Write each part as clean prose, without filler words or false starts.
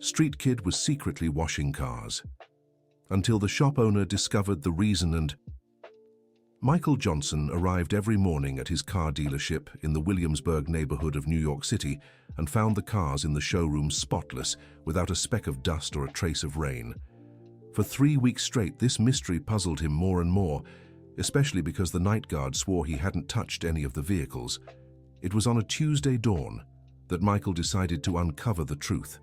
Street Kid was secretly washing cars. Until the shop owner discovered the reason and... Michael Johnson arrived every morning at his car dealership in the Williamsburg neighborhood of New York City and found the cars in the showroom spotless, without a speck of dust or a trace of rain. For 3 weeks straight, this mystery puzzled him more and more, especially because the night guard swore he hadn't touched any of the vehicles. It was on a Tuesday dawn that Michael decided to uncover the truth.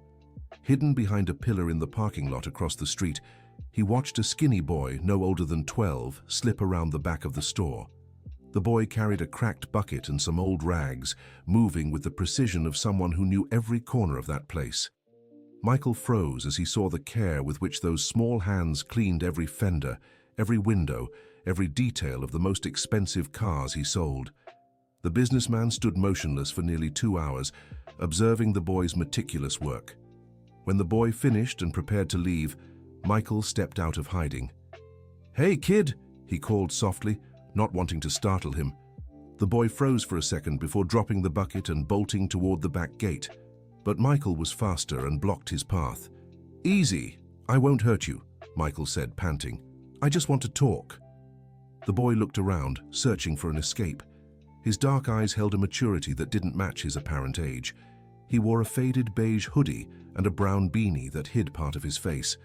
Hidden behind a pillar in the parking lot across the street, he watched a skinny boy, no older than 12, slip around the back of the store. The boy carried a cracked bucket and some old rags, moving with the precision of someone who knew every corner of that place. Michael froze as he saw the care with which those small hands cleaned every fender, every window, every detail of the most expensive cars he sold. The businessman stood motionless for nearly 2 hours, observing the boy's meticulous work. When the boy finished and prepared to leave, Michael stepped out of hiding. "Hey, kid!" he called softly, not wanting to startle him. The boy froze for a second before dropping the bucket and bolting toward the back gate. But Michael was faster and blocked his path. "Easy, I won't hurt you," Michael said, panting. "I just want to talk." The boy looked around, searching for an escape. His dark eyes held a maturity that didn't match his apparent age. He wore a faded beige hoodie and a brown beanie that hid part of his face.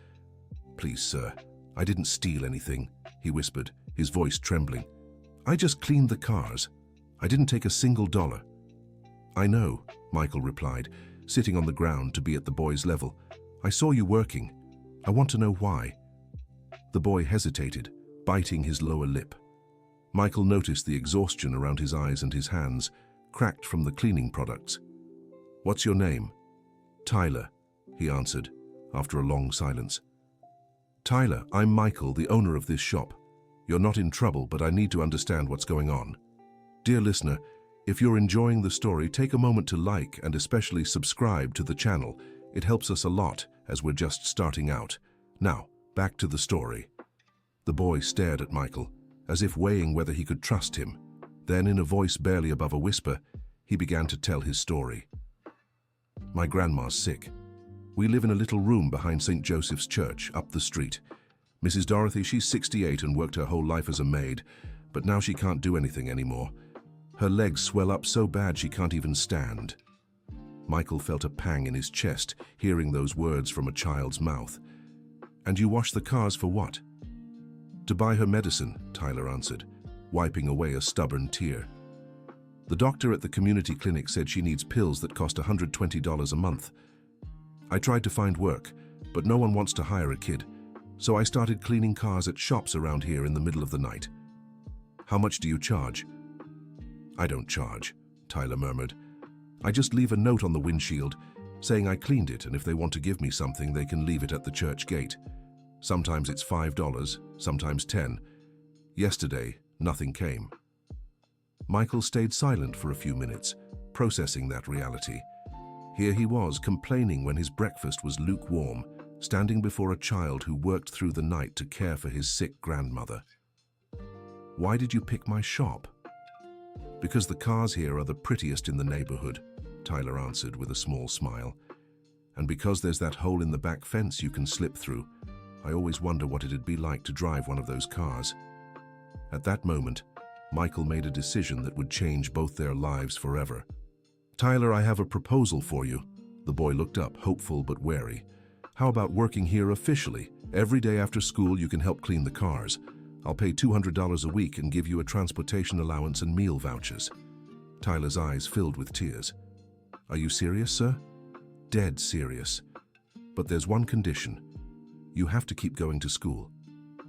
"Please, sir, I didn't steal anything," he whispered, his voice trembling. "I just cleaned the cars. I didn't take a single dollar." "I know," Michael replied, sitting on the ground to be at the boy's level. "I saw you working. I want to know why." The boy hesitated, biting his lower lip. Michael noticed the exhaustion around his eyes and his hands, cracked from the cleaning products. "What's your name?" "Tyler," he answered, after a long silence. "Tyler, I'm Michael, the owner of this shop. You're not in trouble, but I need to understand what's going on. Dear listener, if you're enjoying the story, take a moment to like and especially subscribe to the channel. It helps us a lot as we're just starting out. Now, back to the story." The boy stared at Michael, as if weighing whether he could trust him. Then, in a voice barely above a whisper, he began to tell his story. "My grandma's sick. We live in a little room behind St. Joseph's Church, up the street. Mrs. Dorothy, she's 68 and worked her whole life as a maid, but now she can't do anything anymore. Her legs swell up so bad she can't even stand." Michael felt a pang in his chest, hearing those words from a child's mouth. "And you wash the cars for what?" "To buy her medicine," Tyler answered, wiping away a stubborn tear. "The doctor at the community clinic said she needs pills that cost $120 a month. I tried to find work, but no one wants to hire a kid, so I started cleaning cars at shops around here in the middle of the night." "How much do you charge?" "I don't charge," Tyler murmured. "I just leave a note on the windshield saying I cleaned it, and if they want to give me something, they can leave it at the church gate. Sometimes it's $5, sometimes $10. Yesterday, nothing came." Michael stayed silent for a few minutes, processing that reality. Here he was, complaining when his breakfast was lukewarm, standing before a child who worked through the night to care for his sick grandmother. "Why did you pick my shop?" "Because the cars here are the prettiest in the neighborhood," Tyler answered with a small smile. "And because there's that hole in the back fence you can slip through. I always wonder what it'd be like to drive one of those cars." At that moment, Michael made a decision that would change both their lives forever. "Tyler, I have a proposal for you." The boy looked up, hopeful but wary. "How about working here officially? Every day after school you can help clean the cars. I'll pay $200 a week and give you a transportation allowance and meal vouchers." Tyler's eyes filled with tears. "Are you serious, sir?" "Dead serious. But there's one condition. You have to keep going to school,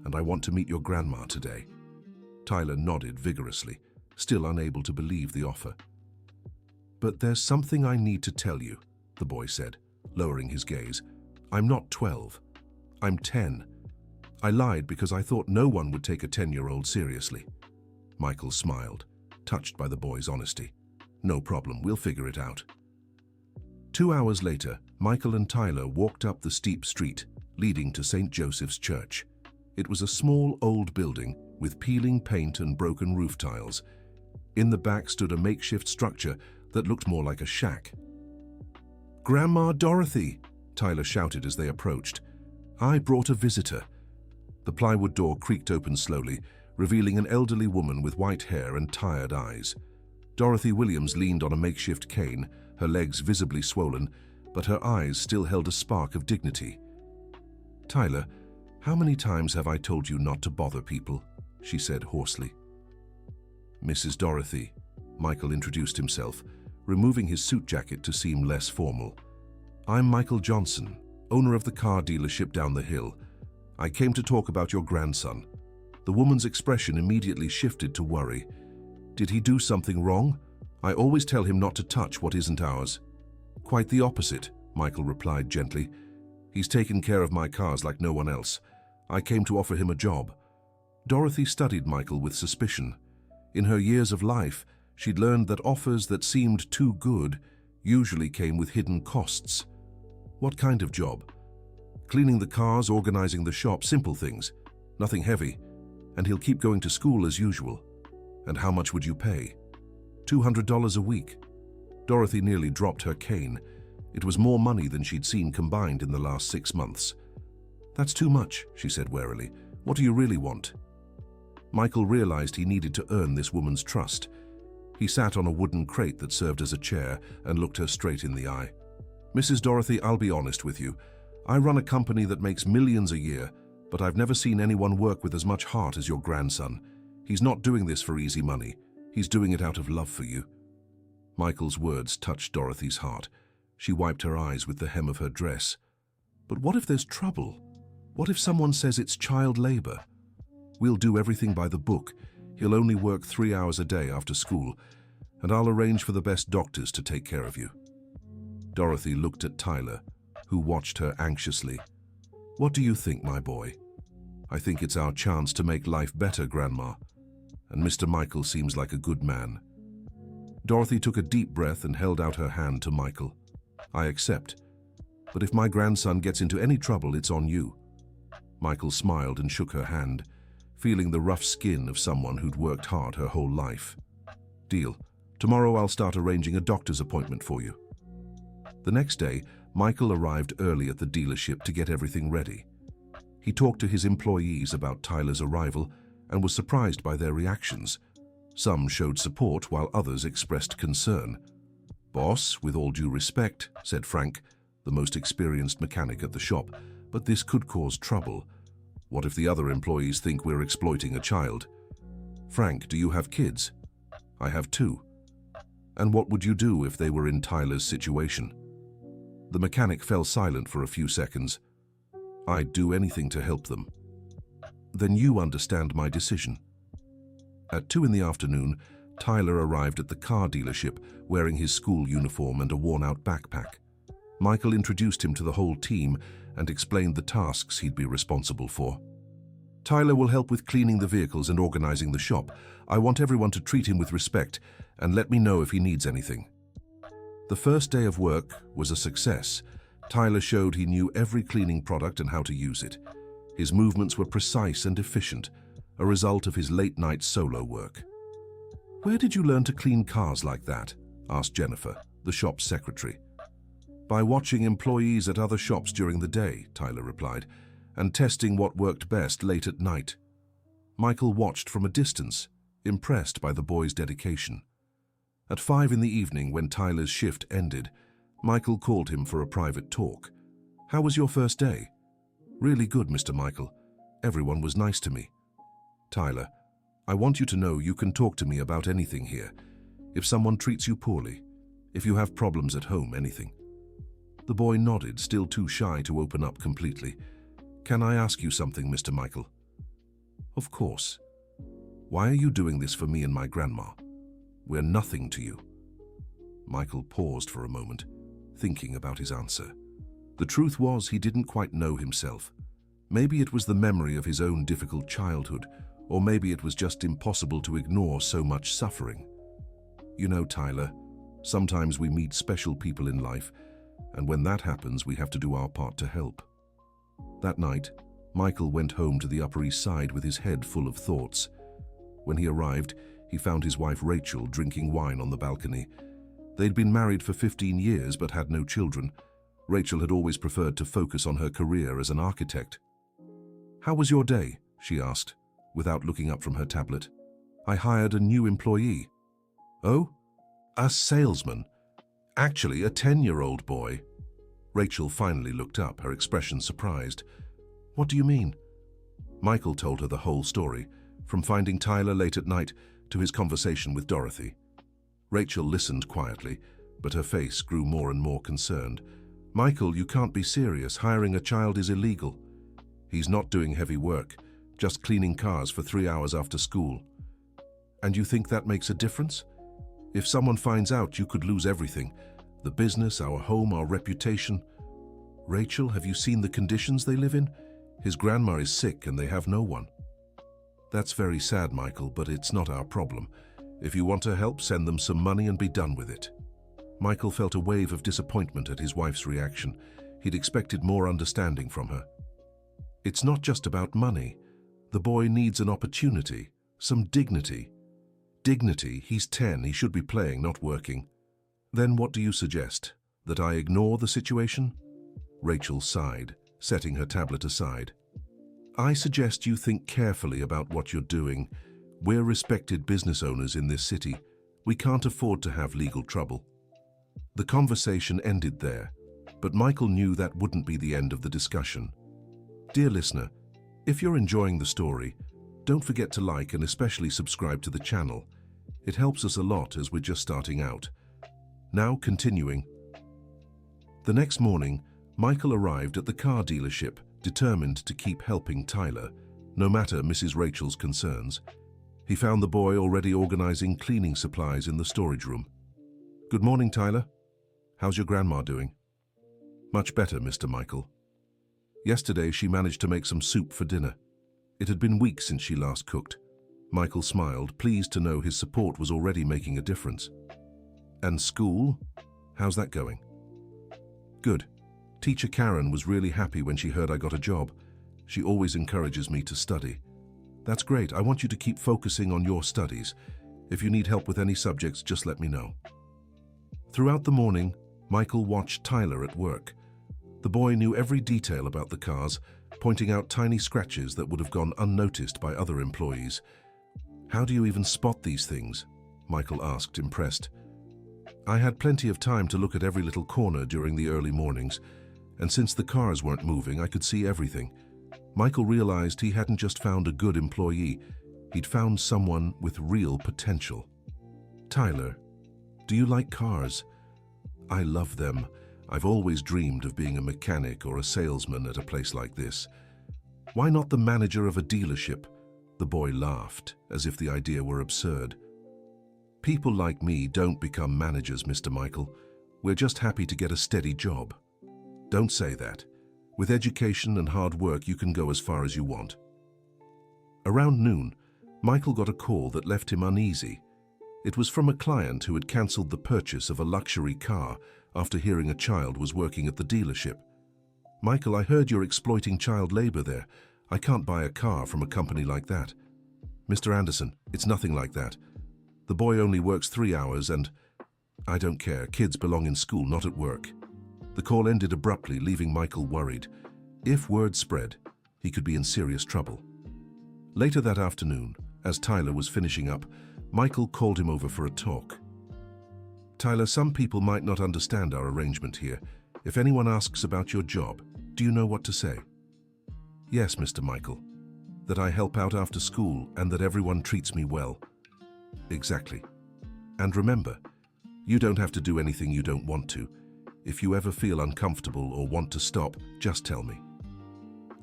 and I want to meet your grandma today." Tyler nodded vigorously, still unable to believe the offer. "But there's something I need to tell you," the boy said, lowering his gaze. "I'm not 12. I'm 10. I lied because I thought no one would take a 10-year-old seriously." Michael smiled, touched by the boy's honesty. "No problem, we'll figure it out." 2 hours later, Michael and Tyler walked up the steep street leading to St. Joseph's Church. It was a small, old building with peeling paint and broken roof tiles. In the back stood a makeshift structure that looked more like a shack. "Grandma Dorothy!" Tyler shouted as they approached. "I brought a visitor." The plywood door creaked open slowly, revealing an elderly woman with white hair and tired eyes. Dorothy Williams leaned on a makeshift cane, her legs visibly swollen, but her eyes still held a spark of dignity. "Tyler, how many times have I told you not to bother people?" she said hoarsely. "Mrs. Dorothy," Michael introduced himself, removing his suit jacket to seem less formal. "I'm Michael Johnson, owner of the car dealership down the hill. I came to talk about your grandson." The woman's expression immediately shifted to worry. "Did he do something wrong? I always tell him not to touch what isn't ours." "Quite the opposite," Michael replied gently. "He's taken care of my cars like no one else. I came to offer him a job." Dorothy studied Michael with suspicion. In her years of life, she'd learned that offers that seemed too good usually came with hidden costs. "What kind of job?" "Cleaning the cars, organizing the shop, simple things. Nothing heavy. And he'll keep going to school as usual." "And how much would you pay?" $200 a week. Dorothy nearly dropped her cane. It was more money than she'd seen combined in the last 6 months. "That's too much," she said warily. "What do you really want?" Michael realized he needed to earn this woman's trust. He sat on a wooden crate that served as a chair and looked her straight in the eye. "Mrs. Dorothy, I'll be honest with you. I run a company that makes millions a year, but I've never seen anyone work with as much heart as your grandson. He's not doing this for easy money. He's doing it out of love for you." Michael's words touched Dorothy's heart. She wiped her eyes with the hem of her dress. "But what if there's trouble? What if someone says it's child labor?" "We'll do everything by the book. He'll only work 3 hours a day after school, and I'll arrange for the best doctors to take care of you." Dorothy looked at Tyler, who watched her anxiously. "What do you think, my boy?" "I think it's our chance to make life better, Grandma. And Mr. Michael seems like a good man." Dorothy took a deep breath and held out her hand to Michael. "I accept. But if my grandson gets into any trouble, it's on you." Michael smiled and shook her hand, feeling the rough skin of someone who'd worked hard her whole life. "Deal. Tomorrow I'll start arranging a doctor's appointment for you." The next day, Michael arrived early at the dealership to get everything ready. He talked to his employees about Tyler's arrival and was surprised by their reactions. Some showed support while others expressed concern. "Boss, with all due respect," said Frank, the most experienced mechanic at the shop, "but this could cause trouble. What if the other employees think we're exploiting a child?" "Frank, do you have kids?" "I have 2. "And what would you do if they were in Tyler's situation?" The mechanic fell silent for a few seconds. "I'd do anything to help them." "Then you understand my decision." At 2 in the afternoon, Tyler arrived at the car dealership wearing his school uniform and a worn-out backpack. Michael introduced him to the whole team and explained the tasks he'd be responsible for. "Tyler will help with cleaning the vehicles and organizing the shop. I want everyone to treat him with respect and let me know if he needs anything." The first day of work was a success. Tyler showed he knew every cleaning product and how to use it. His movements were precise and efficient, a result of his late-night solo work. "Where did you learn to clean cars like that?" asked Jennifer, the shop's secretary. "By watching employees at other shops during the day," Tyler replied, "and testing what worked best late at night." Michael watched from a distance, impressed by the boy's dedication. At 5 in the evening, when Tyler's shift ended, Michael called him for a private talk. "How was your first day?" "Really good, Mr. Michael. Everyone was nice to me." "Tyler, I want you to know you can talk to me about anything here. If someone treats you poorly, if you have problems at home, anything." The boy nodded, still too shy to open up completely. "Can I ask you something, Mr. Michael?" "Of course. Why are you doing this for me and my grandma? We're nothing to you." Michael paused for a moment, thinking about his answer. The truth was, he didn't quite know himself. Maybe it was the memory of his own difficult childhood, or maybe it was just impossible to ignore so much suffering. "You know, Tyler, sometimes we meet special people in life, and when that happens, we have to do our part to help." That night, Michael went home to the Upper East Side with his head full of thoughts. When he arrived, he found his wife Rachel drinking wine on the balcony. They'd been married for 15 years but had no children. Rachel had always preferred to focus on her career as an architect. "How was your day?" she asked, without looking up from her tablet. "I hired a new employee." "Oh? A salesman? Actually, a 10-year-old boy." Rachel finally looked up, her expression surprised. "What do you mean?" Michael told her the whole story, from finding Tyler late at night to his conversation with Dorothy. Rachel listened quietly, but her face grew more and more concerned. "Michael, you can't be serious. Hiring a child is illegal. He's not doing heavy work, just cleaning cars for 3 hours after school. And you think that makes a difference? If someone finds out, you could lose everything. The business, our home, our reputation. Rachel, have you seen the conditions they live in? His grandma is sick and they have no one." "That's very sad, Michael, but it's not our problem. If you want to help, send them some money and be done with it." Michael felt a wave of disappointment at his wife's reaction. He'd expected more understanding from her. "It's not just about money. The boy needs an opportunity, some dignity." "Dignity? He's 10, he should be playing, not working." "Then what do you suggest? That I ignore the situation?" Rachel sighed, setting her tablet aside. "I suggest you think carefully about what you're doing. We're respected business owners in this city. We can't afford to have legal trouble." The conversation ended there, but Michael knew that wouldn't be the end of the discussion. Dear listener, if you're enjoying the story, don't forget to like and especially subscribe to the channel. It helps us a lot as we're just starting out. Now continuing. The next morning, Michael arrived at the car dealership, determined to keep helping Tyler, no matter Mrs. Rachel's concerns. He found the boy already organizing cleaning supplies in the storage room. "Good morning, Tyler. How's your grandma doing?" "Much better, Mr. Michael. Yesterday she managed to make some soup for dinner. It had been weeks since she last cooked." Michael smiled, pleased to know his support was already making a difference. "And school? How's that going?" "Good. Teacher Karen was really happy when she heard I got a job. She always encourages me to study." "That's great. I want you to keep focusing on your studies. If you need help with any subjects, just let me know." Throughout the morning, Michael watched Tyler at work. The boy knew every detail about the cars, pointing out tiny scratches that would have gone unnoticed by other employees. "How do you even spot these things?" Michael asked, impressed. "I had plenty of time to look at every little corner during the early mornings, and since the cars weren't moving, I could see everything." Michael realized he hadn't just found a good employee, he'd found someone with real potential. "Tyler, do you like cars?" "I love them. I've always dreamed of being a mechanic or a salesman at a place like this." "Why not the manager of a dealership?" The boy laughed, as if the idea were absurd. "People like me don't become managers, Mr. Michael. We're just happy to get a steady job." "Don't say that. With education and hard work, you can go as far as you want." Around noon, Michael got a call that left him uneasy. It was from a client who had cancelled the purchase of a luxury car after hearing a child was working at the dealership. "Michael, I heard you're exploiting child labor there. I can't buy a car from a company like that." "Mr. Anderson, it's nothing like that. The boy only works 3 hours and I don't care. Kids belong in school, not at work." The call ended abruptly, leaving Michael worried. If word spread, he could be in serious trouble. Later that afternoon, as Tyler was finishing up, Michael called him over for a talk. "Tyler, some people might not understand our arrangement here. If anyone asks about your job, do you know what to say?" "Yes, Mr. Michael. That I help out after school and that everyone treats me well." "Exactly. And remember, you don't have to do anything you don't want to. If you ever feel uncomfortable or want to stop, just tell me."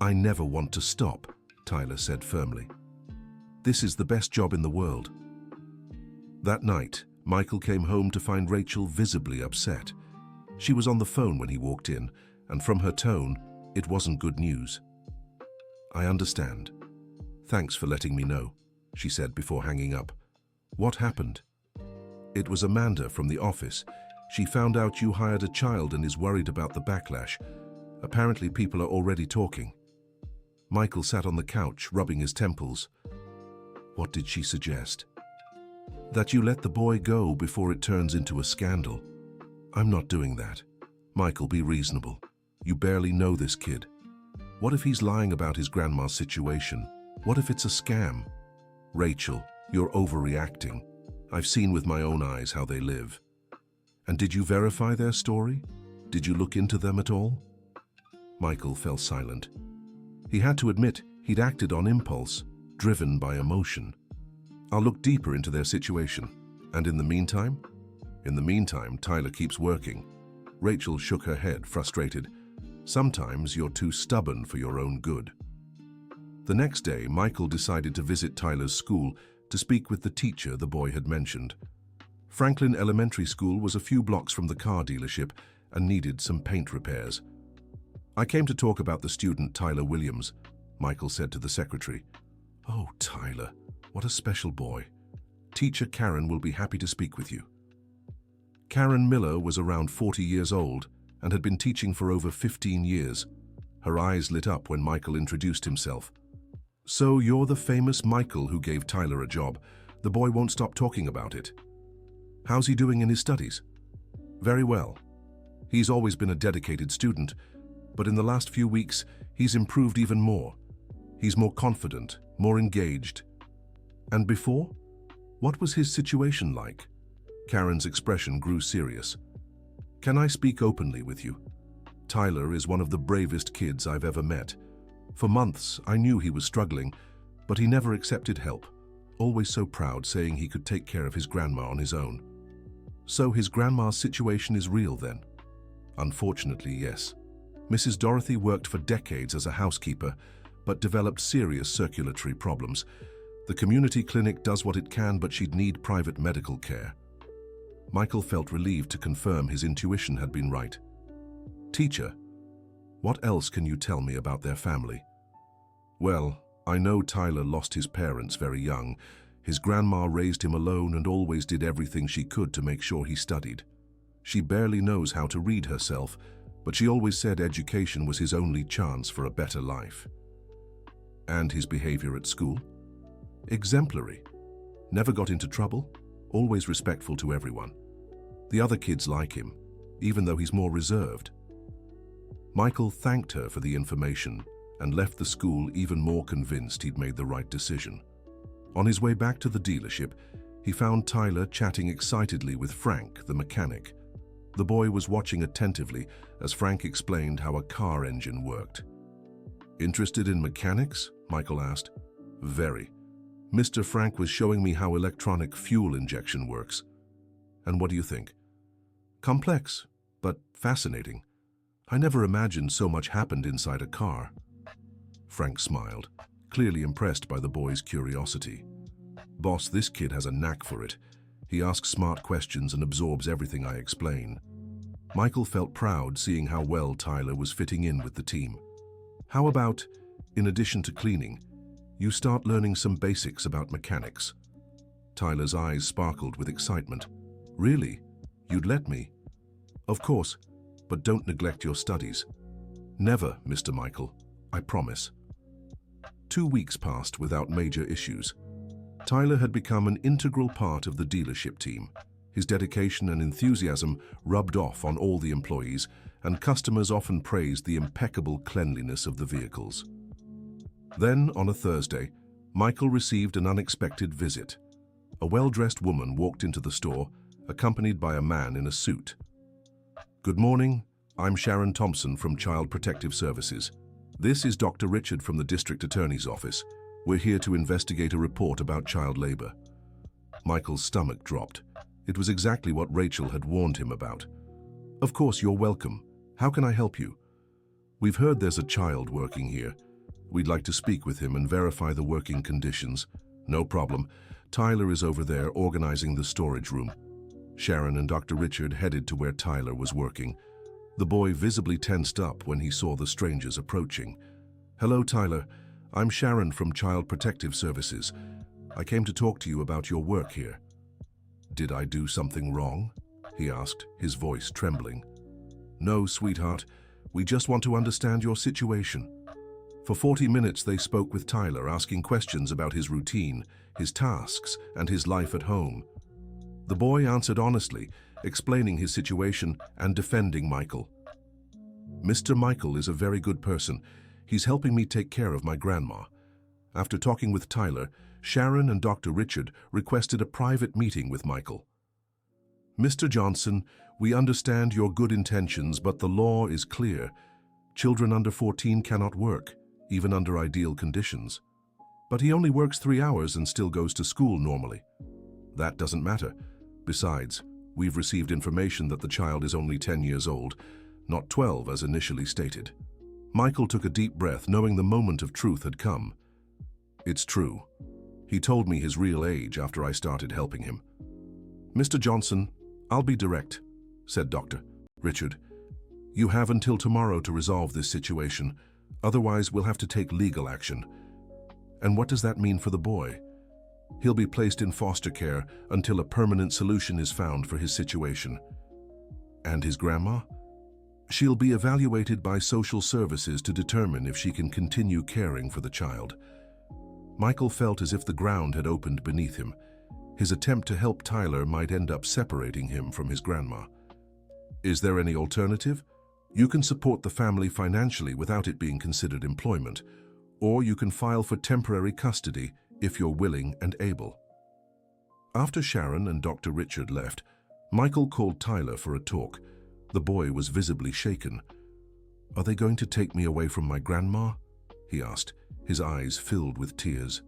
"I never want to stop," Tyler said firmly. "This is the best job in the world." That night, Michael came home to find Rachel visibly upset. She was on the phone when he walked in, and from her tone, it wasn't good news. "I understand. Thanks for letting me know," she said before hanging up. "What happened?" "It was Amanda from the office. She found out you hired a child and is worried about the backlash. Apparently people are already talking." Michael sat on the couch, rubbing his temples. "What did she suggest?" "That you let the boy go before it turns into a scandal." "I'm not doing that." Michael, be reasonable. You barely know this kid. What if he's lying about his grandma's situation? What if it's a scam? Rachel, you're overreacting. I've seen with my own eyes how they live. And did you verify their story? Did you look into them at all? Michael fell silent. He had to admit he'd acted on impulse, driven by emotion. I'll look deeper into their situation. And in the meantime? In the meantime, Tyler keeps working. Rachel shook her head, frustrated. Sometimes you're too stubborn for your own good. The next day, Michael decided to visit Tyler's school to speak with the teacher the boy had mentioned. Franklin Elementary School was a few blocks from the car dealership and needed some paint repairs. I came to talk about the student Tyler Williams, Michael said to the secretary. Oh, Tyler, what a special boy. Teacher Karen will be happy to speak with you. Karen Miller was around 40 years old and had been teaching for over 15 years. Her eyes lit up when Michael introduced himself. So you're the famous Michael who gave Tyler a job. The boy won't stop talking about it. How's he doing in his studies? Very well. He's always been a dedicated student, but in the last few weeks, he's improved even more. He's more confident, more engaged. And before? What was his situation like? Karen's expression grew serious. Can I speak openly with you? Tyler is one of the bravest kids I've ever met. For months, I knew he was struggling, but he never accepted help, always so proud, saying he could take care of his grandma on his own. So his grandma's situation is real then? Unfortunately, yes. Mrs. Dorothy worked for decades as a housekeeper, but developed serious circulatory problems. The community clinic does what it can, but she'd need private medical care. Michael felt relieved to confirm his intuition had been right. Teacher, what else can you tell me about their family? Well, I know Tyler lost his parents very young. His grandma raised him alone and always did everything she could to make sure he studied. She barely knows how to read herself, but she always said education was his only chance for a better life. And his behavior at school? Exemplary. Never got into trouble, always respectful to everyone. The other kids like him, even though he's more reserved. Michael thanked her for the information and left the school even more convinced he'd made the right decision. On his way back to the dealership, he found Tyler chatting excitedly with Frank, the mechanic. The boy was watching attentively as Frank explained how a car engine worked. Interested in mechanics? Michael asked. Very. Mr. Frank was showing me how electronic fuel injection works. And what do you think? Complex, but fascinating. I never imagined so much happened inside a car. Frank smiled, clearly impressed by the boy's curiosity. Boss, this kid has a knack for it. He asks smart questions and absorbs everything I explain. Michael felt proud seeing how well Tyler was fitting in with the team. How about, in addition to cleaning, you start learning some basics about mechanics? Tyler's eyes sparkled with excitement. Really? You'd let me? Of course, but don't neglect your studies. Never, Mr. Michael. I promise. 2 weeks passed without major issues. Tyler had become an integral part of the dealership team. His dedication and enthusiasm rubbed off on all the employees, and customers often praised the impeccable cleanliness of the vehicles. Then, on a Thursday, Michael received an unexpected visit. A well-dressed woman walked into the store, accompanied by a man in a suit. Good morning, I'm Sharon Thompson from Child Protective Services. This is Dr. Richard from the District Attorney's Office. We're here to investigate a report about child labor. Michael's stomach dropped. It was exactly what Rachel had warned him about. Of course, you're welcome. How can I help you? We've heard there's a child working here. We'd like to speak with him and verify the working conditions. No problem. Tyler is over there organizing the storage room. Sharon and Dr. Richard headed to where Tyler was working. The boy visibly tensed up when he saw the strangers approaching. Hello, Tyler. I'm Sharon from Child Protective Services. I came to talk to you about your work here. Did I do something wrong? He asked, his voice trembling. No, sweetheart. We just want to understand your situation. For 40 minutes they spoke with Tyler, asking questions about his routine, his tasks, and his life at home. The boy answered honestly, explaining his situation and defending Michael. Mr. Michael is a very good person. He's helping me take care of my grandma. After talking with Tyler, Sharon and Dr. Richard requested a private meeting with Michael. Mr. Johnson, we understand your good intentions, but the law is clear. Children under 14 cannot work, even under ideal conditions. But he only works 3 hours and still goes to school normally. That doesn't matter. Besides, we've received information that the child is only 10 years old, not 12 as initially stated. Michael took a deep breath, knowing the moment of truth had come. It's true. He told me his real age after I started helping him. Mr. Johnson, I'll be direct, said Dr. Richard. You have until tomorrow to resolve this situation. Otherwise, we'll have to take legal action. And what does that mean for the boy? He'll be placed in foster care until a permanent solution is found for his situation. And his grandma? She'll be evaluated by social services to determine if she can continue caring for the child. Michael felt as if the ground had opened beneath him. His attempt to help Tyler might end up separating him from his grandma. Is there any alternative? You can support the family financially without it being considered employment, or you can file for temporary custody if you're willing and able. After Sharon and Dr. Richard left, Michael called Tyler for a talk. The boy was visibly shaken. Are they going to take me away from my grandma? He asked, his eyes filled with tears.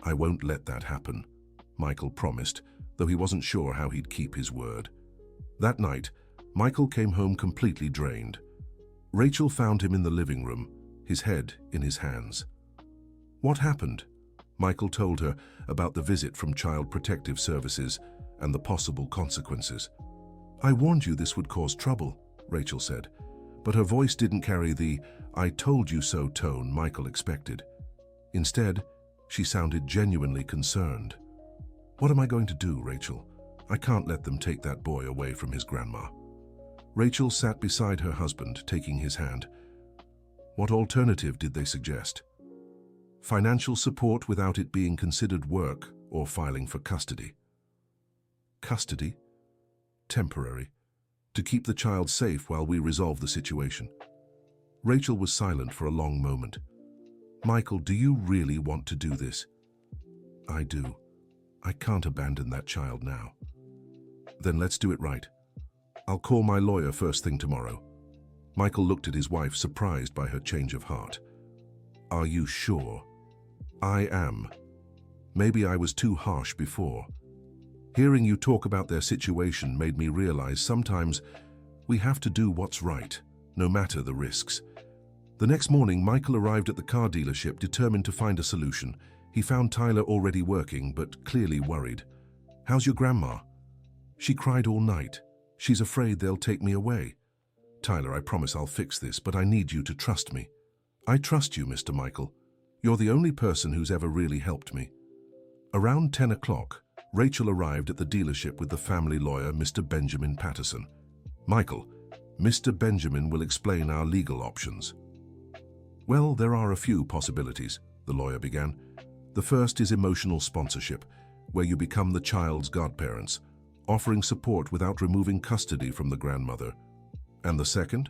I won't let that happen, Michael promised, though he wasn't sure how he'd keep his word. That night, Michael came home completely drained. Rachel found him in the living room, his head in his hands. What happened? Michael told her about the visit from Child Protective Services and the possible consequences. I warned you this would cause trouble, Rachel said, but her voice didn't carry the "I told you so" tone Michael expected. Instead, she sounded genuinely concerned. What am I going to do, Rachel? I can't let them take that boy away from his grandma. Rachel sat beside her husband, taking his hand. What alternative did they suggest? Financial support without it being considered work or filing for custody. Custody? Temporary. To keep the child safe while we resolve the situation. Rachel was silent for a long moment. Michael, do you really want to do this? I do. I can't abandon that child now. Then let's do it right. I'll call my lawyer first thing tomorrow. Michael looked at his wife, surprised by her change of heart. Are you sure? I am. Maybe I was too harsh before. Hearing you talk about their situation made me realize sometimes we have to do what's right, no matter the risks. The next morning, Michael arrived at the car dealership determined to find a solution. He found Tyler already working, but clearly worried. How's your grandma? She cried all night. She's afraid they'll take me away. Tyler, I promise I'll fix this, but I need you to trust me. I trust you, Mr. Michael. You're the only person who's ever really helped me. Around 10 o'clock, Rachel arrived at the dealership with the family lawyer, Mr. Benjamin Patterson. Michael, Mr. Benjamin will explain our legal options. Well, there are a few possibilities, the lawyer began. The first is emotional sponsorship, where you become the child's godparents, offering support without removing custody from the grandmother. And the second?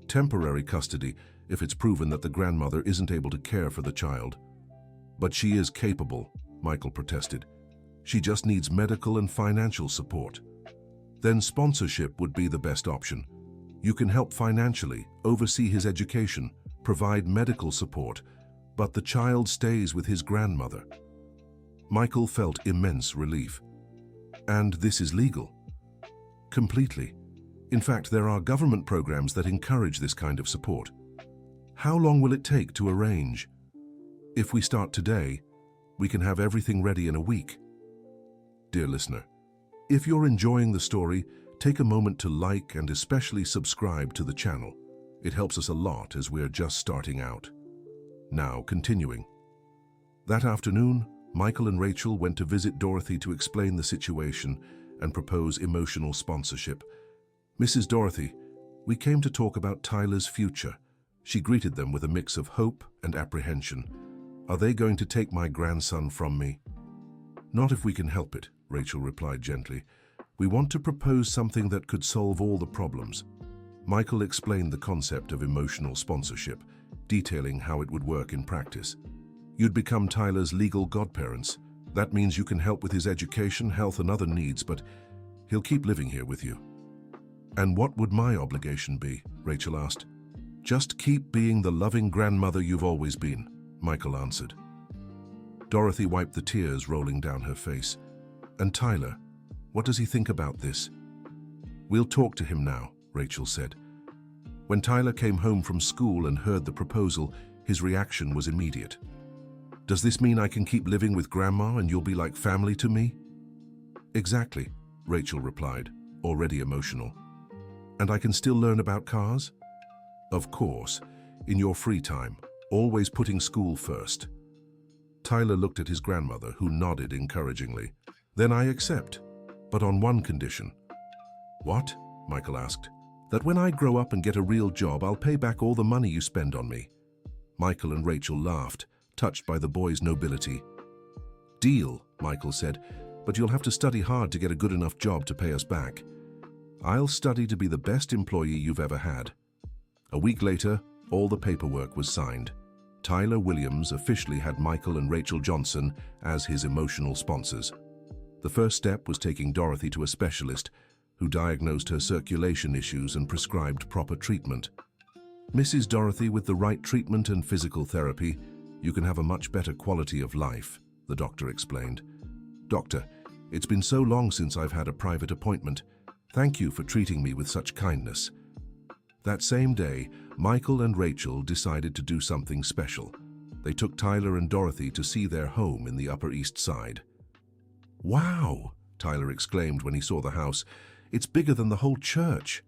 Temporary custody, if it's proven that the grandmother isn't able to care for the child. But she is capable, Michael protested. She just needs medical and financial support. Then sponsorship would be the best option. You can help financially, oversee his education, provide medical support, but the child stays with his grandmother. Michael felt immense relief. And this is legal. Completely. In fact, there are government programs that encourage this kind of support. How long will it take to arrange? If we start today, we can have everything ready in a week. Dear listener, if you're enjoying the story, take a moment to like and especially subscribe to the channel. It helps us a lot as we're just starting out. Now, continuing. That afternoon, Michael and Rachel went to visit Dorothy to explain the situation and propose emotional sponsorship. Mrs. Dorothy, we came to talk about Tyler's future. She greeted them with a mix of hope and apprehension. Are they going to take my grandson from me? Not if we can help it, Rachel replied gently. We want to propose something that could solve all the problems. Michael explained the concept of emotional sponsorship, detailing how it would work in practice. You'd become Tyler's legal godparents. That means you can help with his education, health, and other needs, but he'll keep living here with you. And what would my obligation be? Rachel asked. Just keep being the loving grandmother you've always been, Michael answered. Dorothy wiped the tears rolling down her face. And Tyler, what does he think about this? We'll talk to him now, Rachel said. When Tyler came home from school and heard the proposal, his reaction was immediate. Does this mean I can keep living with Grandma and you'll be like family to me? Exactly, Rachel replied, already emotional. And I can still learn about cars? Of course, in your free time, always putting school first. Tyler looked at his grandmother, who nodded encouragingly. Then I accept, but on one condition. What? Michael asked. That when I grow up and get a real job, I'll pay back all the money you spend on me. Michael and Rachel laughed, touched by the boy's nobility. Deal, Michael said, but you'll have to study hard to get a good enough job to pay us back. I'll study to be the best employee you've ever had. A week later, all the paperwork was signed. Tyler Williams officially had Michael and Rachel Johnson as his emotional sponsors. The first step was taking Dorothy to a specialist who diagnosed her circulation issues and prescribed proper treatment. Mrs. Dorothy, with the right treatment and physical therapy, you can have a much better quality of life, the doctor explained. Doctor, it's been so long since I've had a private appointment. Thank you for treating me with such kindness. That same day, Michael and Rachel decided to do something special. They took Tyler and Dorothy to see their home in the Upper East Side. Wow, Tyler exclaimed when he saw the house. It's bigger than the whole church.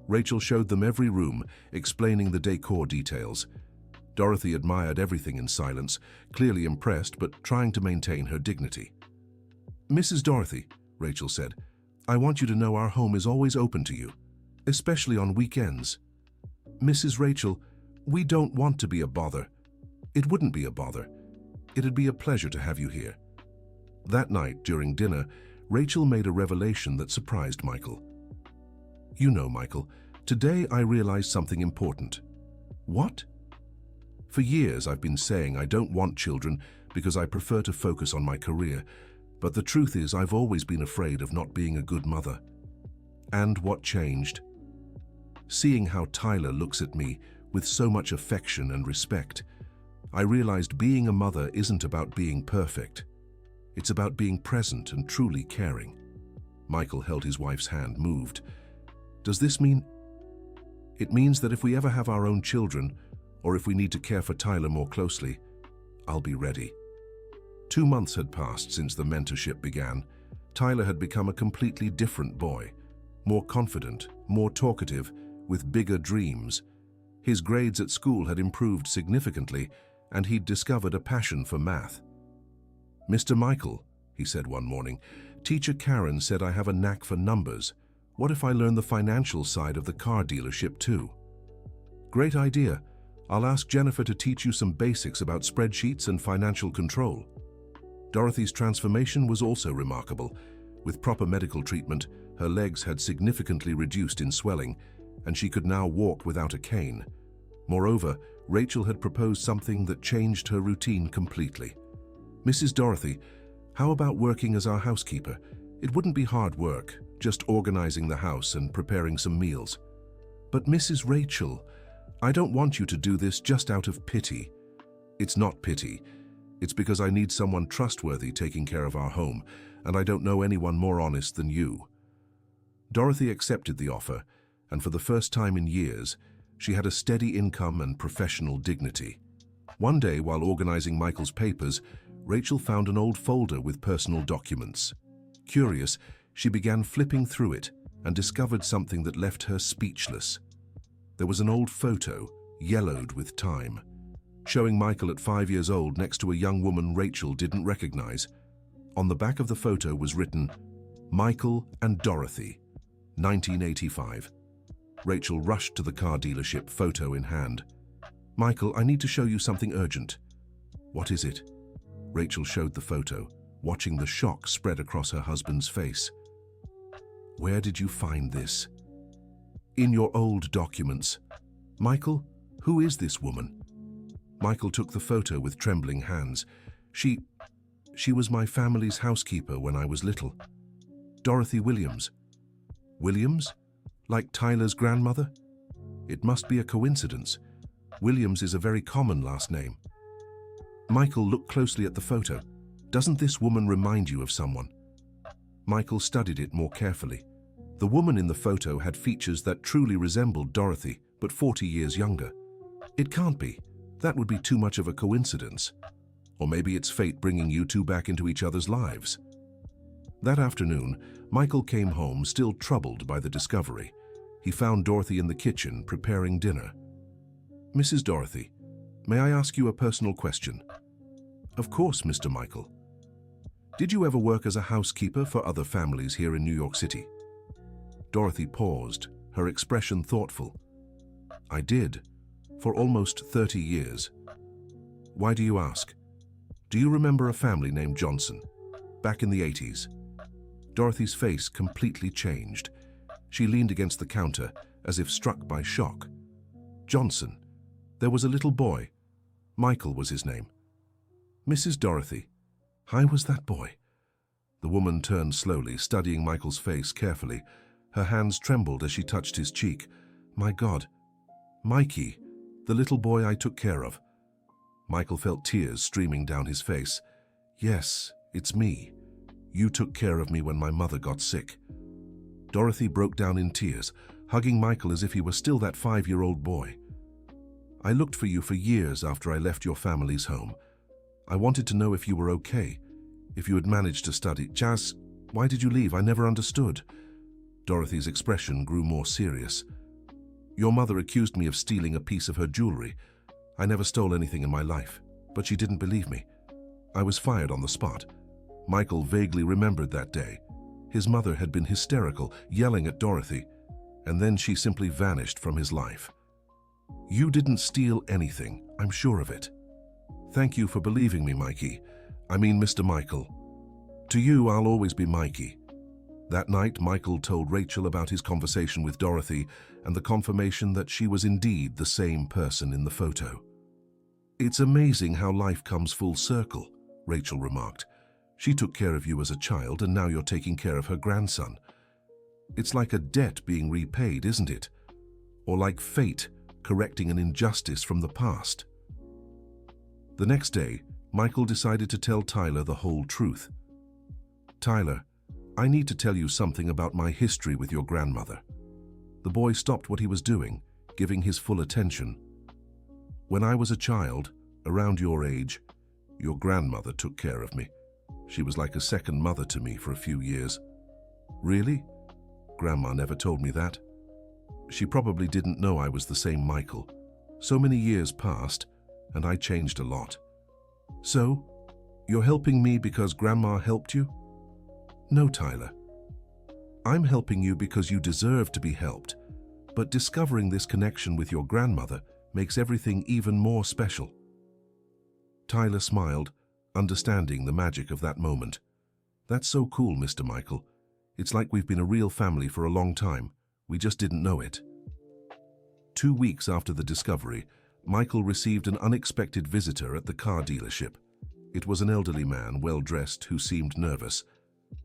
Rachel showed them every room, explaining the decor details. Dorothy admired everything in silence, clearly impressed but trying to maintain her dignity. Mrs. Dorothy, Rachel said, I want you to know our home is always open to you, especially on weekends. Mrs. Rachel, we don't want to be a bother. It wouldn't be a bother. It'd be a pleasure to have you here. That night, during dinner, Rachel made a revelation that surprised Michael. You know, Michael, today I realized something important. What? For years I've been saying I don't want children because I prefer to focus on my career, but the truth is I've always been afraid of not being a good mother. And what changed? Seeing how Tyler looks at me with so much affection and respect, I realized being a mother isn't about being perfect. It's about being present and truly caring. Michael held his wife's hand, moved. Does this mean? It means that if we ever have our own children, or if we need to care for Tyler more closely, I'll be ready. 2 months had passed since the mentorship began. Tyler had become a completely different boy, more confident, more talkative, with bigger dreams. His grades at school had improved significantly, and he'd discovered a passion for math. Mr. Michael, he said one morning, Teacher Karen said I have a knack for numbers. What if I learn the financial side of the car dealership too? Great idea. I'll ask Jennifer to teach you some basics about spreadsheets and financial control. Dorothy's transformation was also remarkable. With proper medical treatment, her legs had significantly reduced in swelling, and she could now walk without a cane. Moreover, Rachel had proposed something that changed her routine completely. Mrs. Dorothy, how about working as our housekeeper? It wouldn't be hard work, just organizing the house and preparing some meals. But Mrs. Rachel, I don't want you to do this just out of pity. It's not pity. It's because I need someone trustworthy taking care of our home, and I don't know anyone more honest than you. Dorothy accepted the offer, and for the first time in years, she had a steady income and professional dignity. One day, while organizing Michael's papers, Rachel found an old folder with personal documents. Curious, she began flipping through it and discovered something that left her speechless. There was an old photo, yellowed with time, showing Michael at 5 years old next to a young woman Rachel didn't recognize. On the back of the photo was written, Michael and Dorothy, 1985. Rachel rushed to the car dealership, photo in hand. Michael, I need to show you something urgent. What is it? Rachel showed the photo, watching the shock spread across her husband's face. Where did you find this? In your old documents. Michael, who is this woman? Michael took the photo with trembling hands. She was my family's housekeeper when I was little. Dorothy Williams. Williams? Like Tyler's grandmother? It must be a coincidence. Williams is a very common last name. Michael looked closely at the photo. Doesn't this woman remind you of someone? Michael studied it more carefully. The woman in the photo had features that truly resembled Dorothy, but 40 years younger. It can't be. That would be too much of a coincidence. Or maybe it's fate bringing you two back into each other's lives. That afternoon, Michael came home still troubled by the discovery. He found Dorothy in the kitchen preparing dinner. Mrs. Dorothy, may I ask you a personal question? Of course, Mr. Michael. Did you ever work as a housekeeper for other families here in New York City? Dorothy paused, her expression thoughtful. I did, for almost 30 years. Why do you ask? Do you remember a family named Johnson, back in the 80s? Dorothy's face completely changed. She leaned against the counter, as if struck by shock. Johnson. There was a little boy. Michael was his name. Mrs. Dorothy. I was that boy. The woman turned slowly, studying Michael's face carefully. Her hands trembled as she touched his cheek. My God. Mikey, the little boy I took care of. Michael felt tears streaming down his face. Yes, it's me. You took care of me when my mother got sick. Dorothy broke down in tears, hugging Michael as if he were still that 5-year-old boy. I looked for you for years after I left your family's home. I wanted to know if you were okay, if you had managed to study. Jazz, why did you leave? I never understood. Dorothy's expression grew more serious. Your mother accused me of stealing a piece of her jewelry. I never stole anything in my life, but she didn't believe me. I was fired on the spot. Michael vaguely remembered that day. His mother had been hysterical, yelling at Dorothy, and then she simply vanished from his life. You didn't steal anything, I'm sure of it. Thank you for believing me, Mikey. I mean, Mr. Michael. To you, I'll always be Mikey. That night, Michael told Rachel about his conversation with Dorothy and the confirmation that she was indeed the same person in the photo. It's amazing how life comes full circle, Rachel remarked. She took care of you as a child, and now you're taking care of her grandson. It's like a debt being repaid, isn't it? Or like fate correcting an injustice from the past. The next day, Michael decided to tell Tyler the whole truth. Tyler, I need to tell you something about my history with your grandmother. The boy stopped what he was doing, giving his full attention. When I was a child, around your age, your grandmother took care of me. She was like a second mother to me for a few years. Really? Grandma never told me that. She probably didn't know I was the same Michael. So many years passed, and I changed a lot. So, you're helping me because Grandma helped you? No, Tyler. I'm helping you because you deserve to be helped, but discovering this connection with your grandmother makes everything even more special. Tyler smiled, understanding the magic of that moment. That's so cool, Mr. Michael. It's like we've been a real family for a long time. We just didn't know it. 2 weeks after the discovery, Michael received an unexpected visitor at the car dealership. It was an elderly man, well-dressed, who seemed nervous.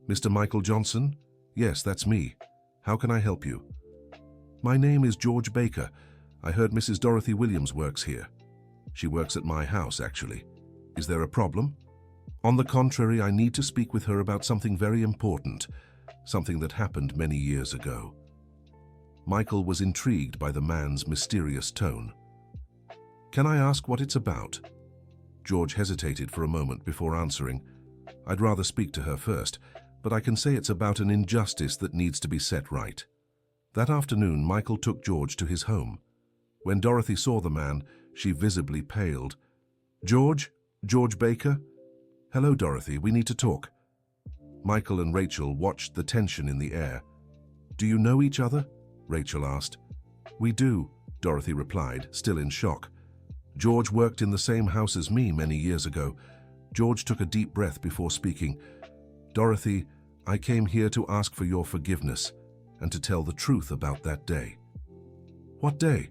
Mr. Michael Johnson? Yes, that's me. How can I help you? My name is George Baker. I heard Mrs. Dorothy Williams works here. She works at my house, actually. Is there a problem? On the contrary, I need to speak with her about something very important, something that happened many years ago. Michael was intrigued by the man's mysterious tone. Can I ask what it's about? George hesitated for a moment before answering. I'd rather speak to her first, but I can say it's about an injustice that needs to be set right. That afternoon, Michael took George to his home. When Dorothy saw the man, she visibly paled. George Baker? Hello, Dorothy, we need to talk. Michael and Rachel watched the tension in the air. Do you know each other? Rachel asked. We do, Dorothy replied, still in shock. George worked in the same house as me many years ago. George took a deep breath before speaking. Dorothy, I came here to ask for your forgiveness and to tell the truth about that day. What day?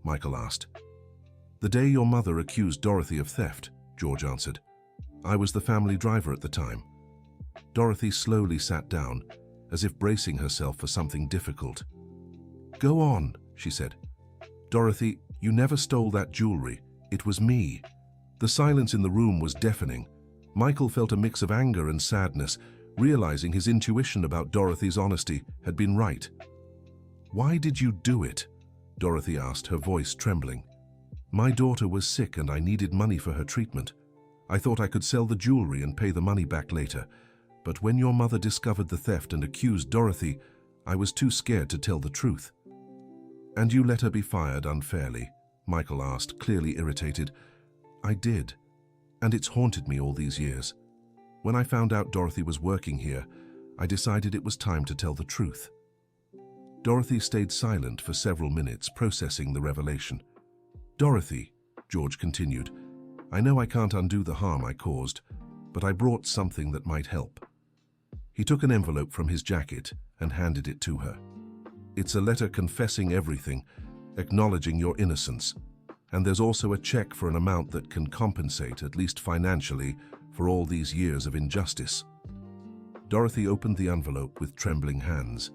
Michael asked. The day your mother accused Dorothy of theft, George answered. I was the family driver at the time. Dorothy slowly sat down, as if bracing herself for something difficult. Go on, she said. Dorothy, you never stole that jewelry. It was me. The silence in the room was deafening. Michael felt a mix of anger and sadness, realizing his intuition about Dorothy's honesty had been right. Why did you do it? Dorothy asked, her voice trembling. My daughter was sick and I needed money for her treatment. I thought I could sell the jewelry and pay the money back later. But when your mother discovered the theft and accused Dorothy, I was too scared to tell the truth. And you let her be fired unfairly? Michael asked, clearly irritated. I did, and it's haunted me all these years. When I found out Dorothy was working here, I decided it was time to tell the truth. Dorothy stayed silent for several minutes, processing the revelation. Dorothy, George continued, I know I can't undo the harm I caused, but I brought something that might help. He took an envelope from his jacket and handed it to her. It's a letter confessing everything, acknowledging your innocence, and there's also a check for an amount that can compensate, at least financially, for all these years of injustice. Dorothy opened the envelope with trembling hands.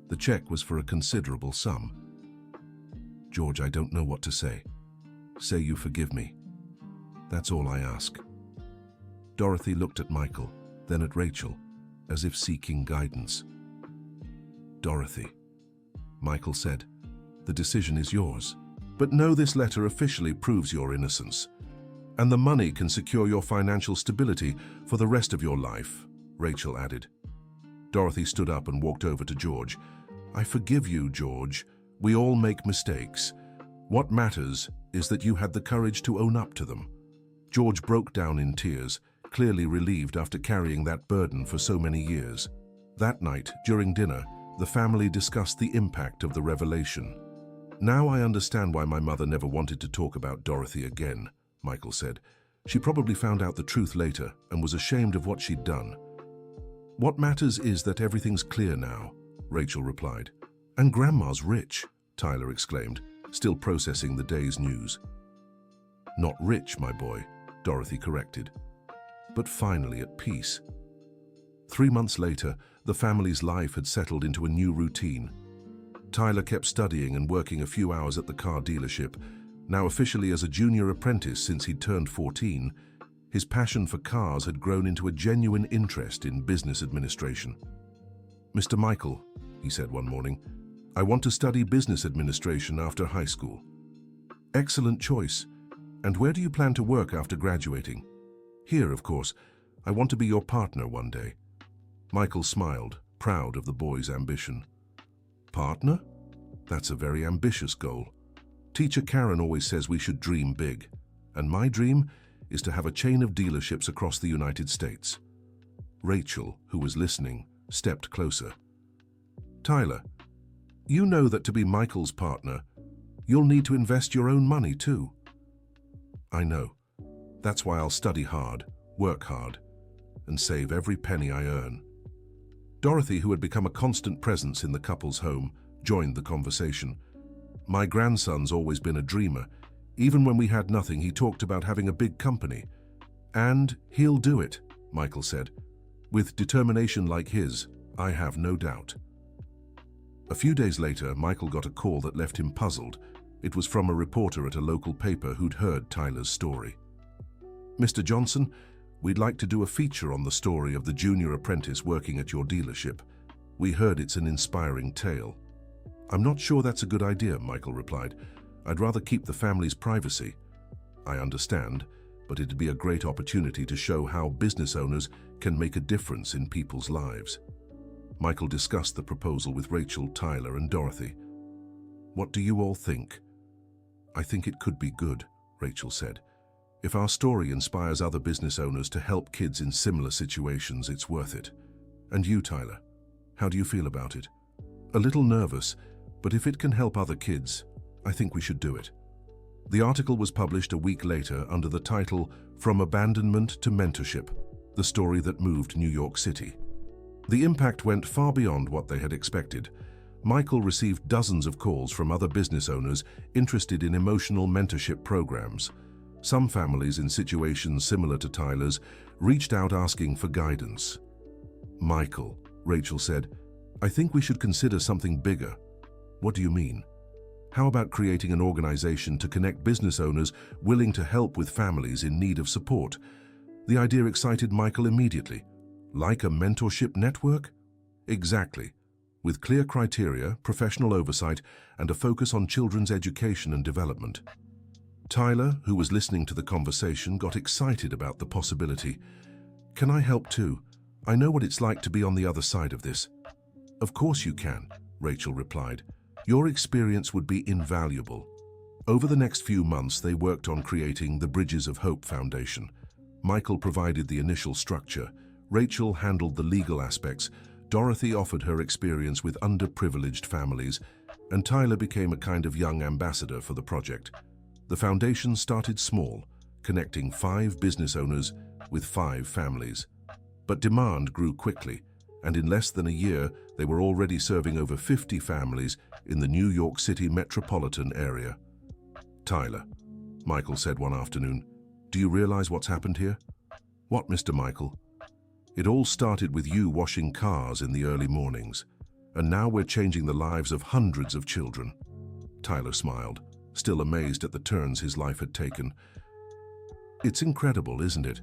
The check was for a considerable sum. George, I don't know what to say. Say you forgive me. That's all I ask. Dorothy looked at Michael, then at Rachel, as if seeking guidance. Dorothy, Michael said, the decision is yours. But know this letter officially proves your innocence. And the money can secure your financial stability for the rest of your life, Rachel added. Dorothy stood up and walked over to George. I forgive you, George. We all make mistakes. What matters is that you had the courage to own up to them. George broke down in tears, clearly relieved after carrying that burden for so many years. That night, during dinner, the family discussed the impact of the revelation. Now I understand why my mother never wanted to talk about Dorothy again, Michael said. She probably found out the truth later and was ashamed of what she'd done. What matters is that everything's clear now, Rachel replied. And Grandma's rich, Tyler exclaimed, still processing the day's news. Not rich, my boy, Dorothy corrected, but finally at peace. 3 months later, the family's life had settled into a new routine. Tyler kept studying and working a few hours at the car dealership. Now officially as a junior apprentice since he'd turned 14, his passion for cars had grown into a genuine interest in business administration. Mr. Michael, he said one morning, I want to study business administration after high school. Excellent choice. And where do you plan to work after graduating? Here, of course. I want to be your partner one day. Michael smiled, proud of the boy's ambition. Partner? That's a very ambitious goal. Teacher Karen always says we should dream big, and my dream is to have a chain of dealerships across the United States. Rachel, who was listening, stepped closer. Tyler, you know that to be Michael's partner, you'll need to invest your own money too. I know. That's why I'll study hard, work hard, and save every penny I earn. Dorothy, who had become a constant presence in the couple's home, joined the conversation. My grandson's always been a dreamer. Even when we had nothing, he talked about having a big company. And he'll do it, Michael said. With determination like his, I have no doubt. A few days later, Michael got a call that left him puzzled. It was from a reporter at a local paper who'd heard Tyler's story. Mr. Johnson, we'd like to do a feature on the story of the junior apprentice working at your dealership. We heard it's an inspiring tale. I'm not sure that's a good idea, Michael replied. I'd rather keep the family's privacy. I understand, but it'd be a great opportunity to show how business owners can make a difference in people's lives. Michael discussed the proposal with Rachel, Tyler, and Dorothy. What do you all think? I think it could be good, Rachel said. If our story inspires other business owners to help kids in similar situations, it's worth it. And you, Tyler, how do you feel about it? A little nervous, but if it can help other kids, I think we should do it. The article was published a week later under the title From Abandonment to Mentorship, the story that moved New York City. The impact went far beyond what they had expected. Michael received dozens of calls from other business owners interested in emotional mentorship programs. Some families in situations similar to Tyler's reached out asking for guidance. "Michael," Rachel said, "I think we should consider something bigger." "What do you mean?" "How about creating an organization to connect business owners willing to help with families in need of support?" The idea excited Michael immediately. "Like a mentorship network?" "Exactly. With clear criteria, professional oversight, and a focus on children's education and development." Tyler, who was listening to the conversation, got excited about the possibility. "Can I help too? I know what it's like to be on the other side of this." "Of course you can," Rachel replied. "Your experience would be invaluable." Over the next few months, they worked on creating the Bridges of Hope Foundation. Michael provided the initial structure. Rachel handled the legal aspects. Dorothy offered her experience with underprivileged families, and Tyler became a kind of young ambassador for the project. The foundation started small, connecting 5 business owners with 5 families. But demand grew quickly, and in less than a year, they were already serving over 50 families in the New York City metropolitan area. "Tyler," Michael said one afternoon, "do you realize what's happened here?" "What, Mr. Michael?" "It all started with you washing cars in the early mornings, and now we're changing the lives of hundreds of children." Tyler smiled, still amazed at the turns his life had taken. "It's incredible, isn't it?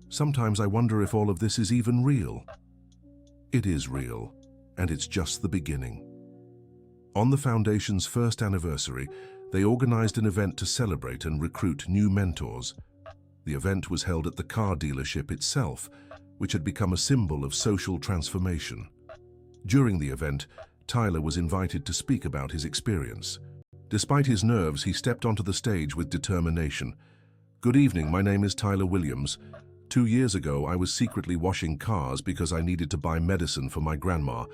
Sometimes I wonder if all of this is even real." "It is real, and it's just the beginning." On the foundation's first anniversary, they organized an event to celebrate and recruit new mentors. The event was held at the car dealership itself, which had become a symbol of social transformation. During the event, Tyler was invited to speak about his experience. Despite his nerves, he stepped onto the stage with determination. "Good evening, my name is Tyler Williams. 2 years ago, I was secretly washing cars because I needed to buy medicine for my grandma.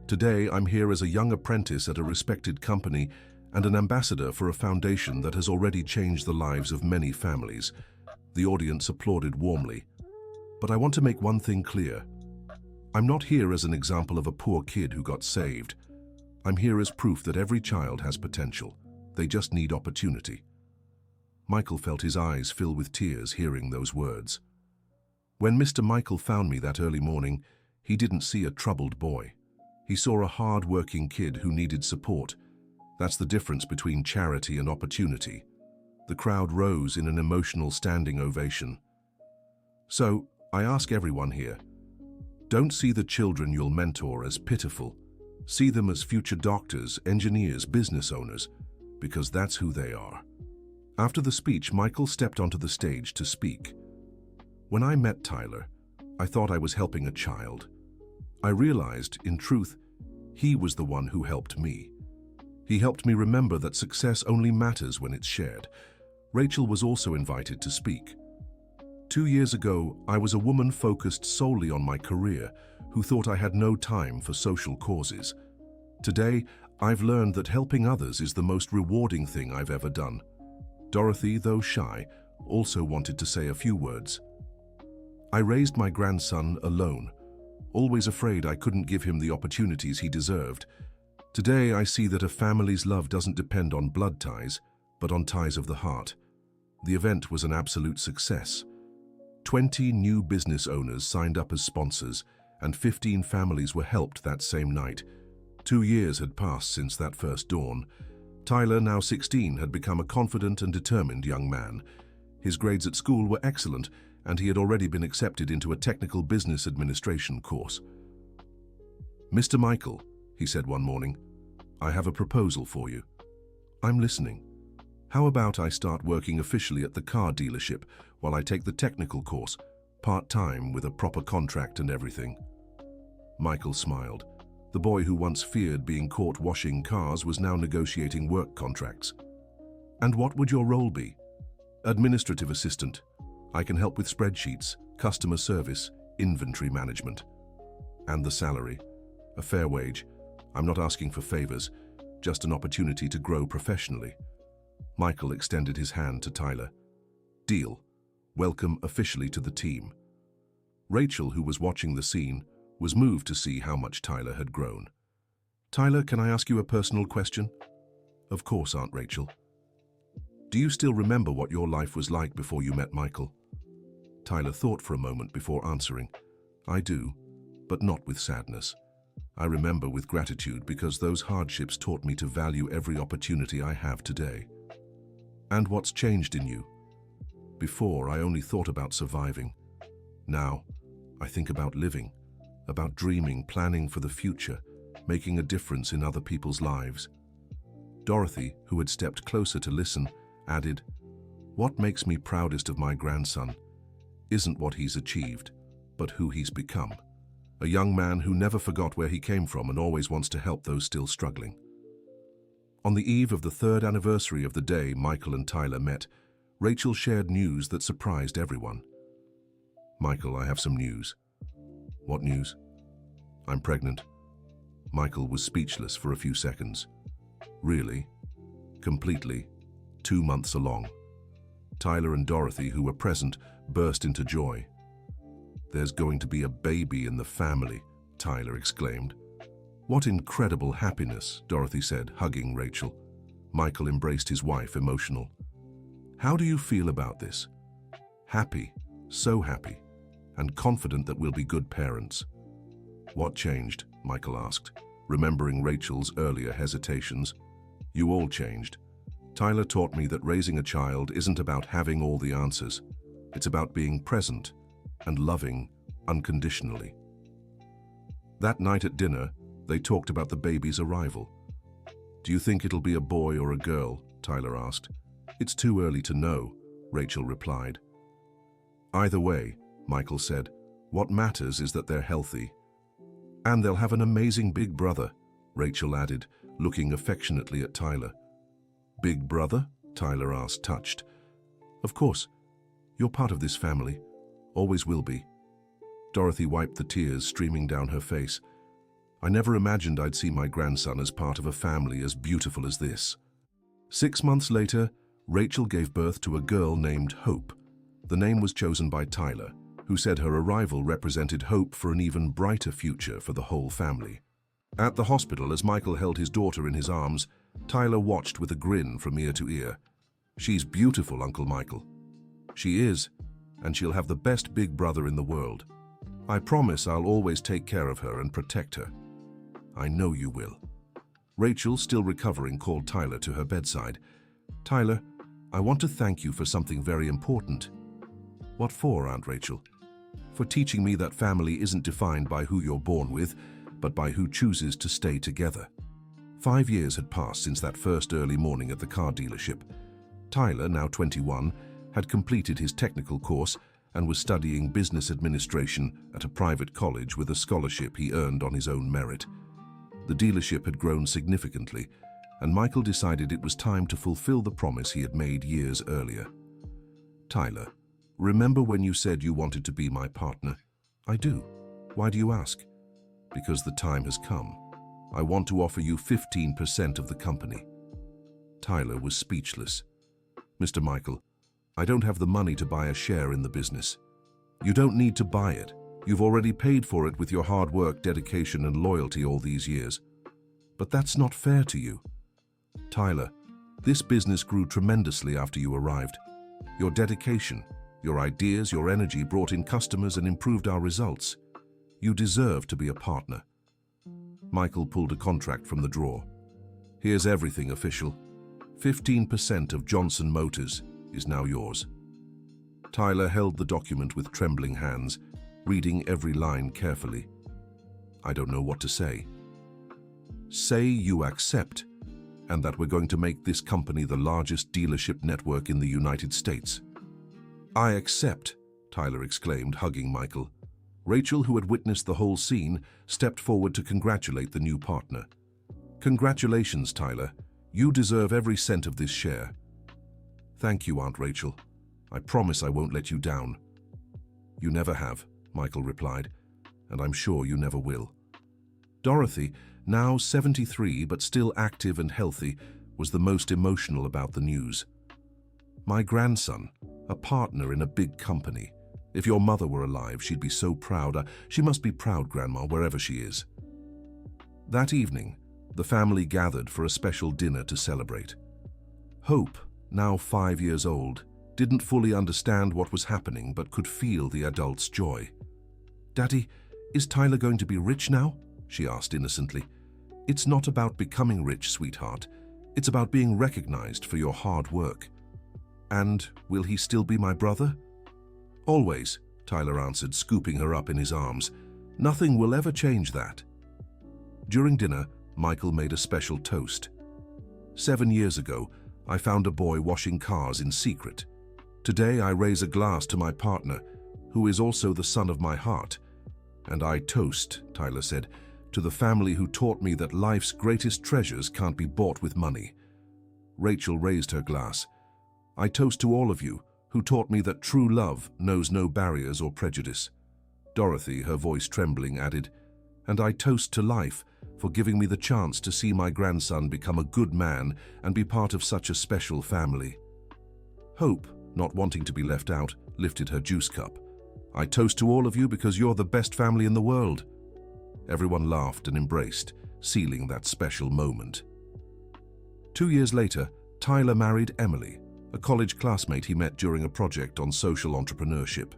Today, I'm here as a young apprentice at a respected company and an ambassador for a foundation that has already changed the lives of many families." The audience applauded warmly. "But I want to make one thing clear. I'm not here as an example of a poor kid who got saved. I'm here as proof that every child has potential. They just need opportunity." Michael felt his eyes fill with tears hearing those words. When Mr. Michael found me that early morning, he didn't see a troubled boy. He saw a hard-working kid who needed support. That's the difference between charity and opportunity. The crowd rose in an emotional standing ovation. So, I ask everyone here, don't see the children you'll mentor as pitiful. See them as future doctors, engineers, business owners, because that's who they are. After the speech, Michael stepped onto the stage to speak. "When I met Tyler, I thought I was helping a child. I realized, in truth, he was the one who helped me. He helped me remember that success only matters when it's shared." Rachel was also invited to speak. 2 years ago, I was a woman focused solely on my career, who thought I had no time for social causes. Today, I've learned that helping others is the most rewarding thing I've ever done." Dorothy, though shy, also wanted to say a few words. "I raised my grandson alone, always afraid I couldn't give him the opportunities he deserved. Today, I see that a family's love doesn't depend on blood ties, but on ties of the heart." The event was an absolute success. 20 new business owners signed up as sponsors, and 15 families were helped that same night. 2 years had passed since that first dawn. Tyler, now 16, had become a confident and determined young man. His grades at school were excellent, and he had already been accepted into a technical business administration course. "Mr. Michael," he said one morning, "I have a proposal for you." "I'm listening." "How about I start working officially at the car dealership while I take the technical course, part-time with a proper contract and everything?" Michael smiled. The boy who once feared being caught washing cars was now negotiating work contracts. "And what would your role be?" "Administrative assistant. I can help with spreadsheets, customer service, inventory management." "And the salary?" "A fair wage. I'm not asking for favors, just an opportunity to grow professionally." Michael extended his hand to Tyler. "Deal. Welcome officially to the team." Rachel, who was watching the scene, was moved to see how much Tyler had grown. Tyler, can I ask you a personal question? Of course, Aunt Rachel. Do you still remember what your life was like before you met Michael? Tyler thought for a moment before answering. I do, but not with sadness. I remember with gratitude because those hardships taught me to value every opportunity I have today. And what's changed in you? Before, I only thought about surviving. Now, I think about living, about dreaming, planning for the future, making a difference in other people's lives. Dorothy, who had stepped closer to listen, added, "What makes me proudest of my grandson isn't what he's achieved, but who he's become. A young man who never forgot where he came from and always wants to help those still struggling." On the eve of the 3rd anniversary of the day Michael and Tyler met, Rachel shared news that surprised everyone. "Michael, I have some news." "What news?" "I'm pregnant." Michael was speechless for a few seconds. "Really? Completely? 2 months along?" Tyler and Dorothy, who were present, burst into joy. "There's going to be a baby in the family," Tyler exclaimed. "What incredible happiness," Dorothy said, hugging Rachel. Michael embraced his wife, emotional. "How do you feel about this?" "Happy, so happy, and confident that we'll be good parents." "What changed?" Michael asked, remembering Rachel's earlier hesitations. "You all changed. Tyler taught me that raising a child isn't about having all the answers. It's about being present and loving unconditionally." That night at dinner, they talked about the baby's arrival. "Do you think it'll be a boy or a girl?" Tyler asked. "It's too early to know," Rachel replied. "Either way," Michael said, "what matters is that they're healthy. And they'll have an amazing big brother," Rachel added, looking affectionately at Tyler. "Big brother?" Tyler asked, touched. "Of course. You're part of this family. Always will be." Dorothy wiped the tears streaming down her face. "I never imagined I'd see my grandson as part of a family as beautiful as this." 6 months later, Rachel gave birth to a girl named Hope. The name was chosen by Tyler, who said her arrival represented hope for an even brighter future for the whole family. At the hospital, as Michael held his daughter in his arms, Tyler watched with a grin from ear to ear. "She's beautiful, Uncle Michael." "She is, and she'll have the best big brother in the world. I promise I'll always take care of her and protect her." "I know you will." Rachel, still recovering, called Tyler to her bedside. "Tyler, I want to thank you for something very important." "What for, Aunt Rachel?" "For teaching me that family isn't defined by who you're born with, but by who chooses to stay together." 5 years had passed since that first early morning at the car dealership. Tyler, now 21, had completed his technical course and was studying business administration at a private college with a scholarship he earned on his own merit. The dealership had grown significantly, and Michael decided it was time to fulfill the promise he had made years earlier. "Tyler, remember when you said you wanted to be my partner?" "I do. Why do you ask?" "Because the time has come. I want to offer you 15% of the company." Tyler was speechless. "Mr. Michael, I don't have the money to buy a share in the business." "You don't need to buy it. You've already paid for it with your hard work, dedication, and loyalty all these years." "But that's not fair to you." "Tyler, this business grew tremendously after you arrived. Your dedication, your ideas, your energy brought in customers and improved our results. You deserve to be a partner." Michael pulled a contract from the drawer. "Here's everything official. 15% of Johnson Motors is now yours." Tyler held the document with trembling hands, reading every line carefully. "I don't know what to say." "Say you accept, and that we're going to make this company the largest dealership network in the United States." "I accept," Tyler exclaimed, hugging Michael. Rachel, who had witnessed the whole scene, stepped forward to congratulate the new partner. "Congratulations, Tyler. You deserve every cent of this share." "Thank you, Aunt Rachel. I promise I won't let you down." "You never have," Michael replied, "and I'm sure you never will." Dorothy, now 73 but still active and healthy, was the most emotional about the news. "My grandson, a partner in a big company. If your mother were alive, she'd be so proud. She must be proud, Grandma, wherever she is." That evening, The family gathered for a special dinner to celebrate. Hope, now 5 years old, didn't fully understand what was happening but could feel the adults' joy. "Daddy, is Tyler going to be rich now?" she asked innocently. "It's not about becoming rich, sweetheart. It's about being recognized for your hard work." "And will he still be my brother?" "Always," Tyler answered, scooping her up in his arms. "Nothing will ever change that." During dinner, Michael made a special toast. "7 years ago, I found a boy washing cars in secret. Today I raise a glass to my partner, who is also the son of my heart. And I toast," Tyler said, "to the family who taught me that life's greatest treasures can't be bought with money." Rachel raised her glass. "I toast to all of you, who taught me that true love knows no barriers or prejudice." Dorothy, her voice trembling, added, "And I toast to life for giving me the chance to see my grandson become a good man and be part of such a special family." Hope, not wanting to be left out, lifted her juice cup. "I toast to all of you because you're the best family in the world." Everyone laughed and embraced, sealing that special moment. 2 years later, Tyler married Emily, a college classmate he met during a project on social entrepreneurship.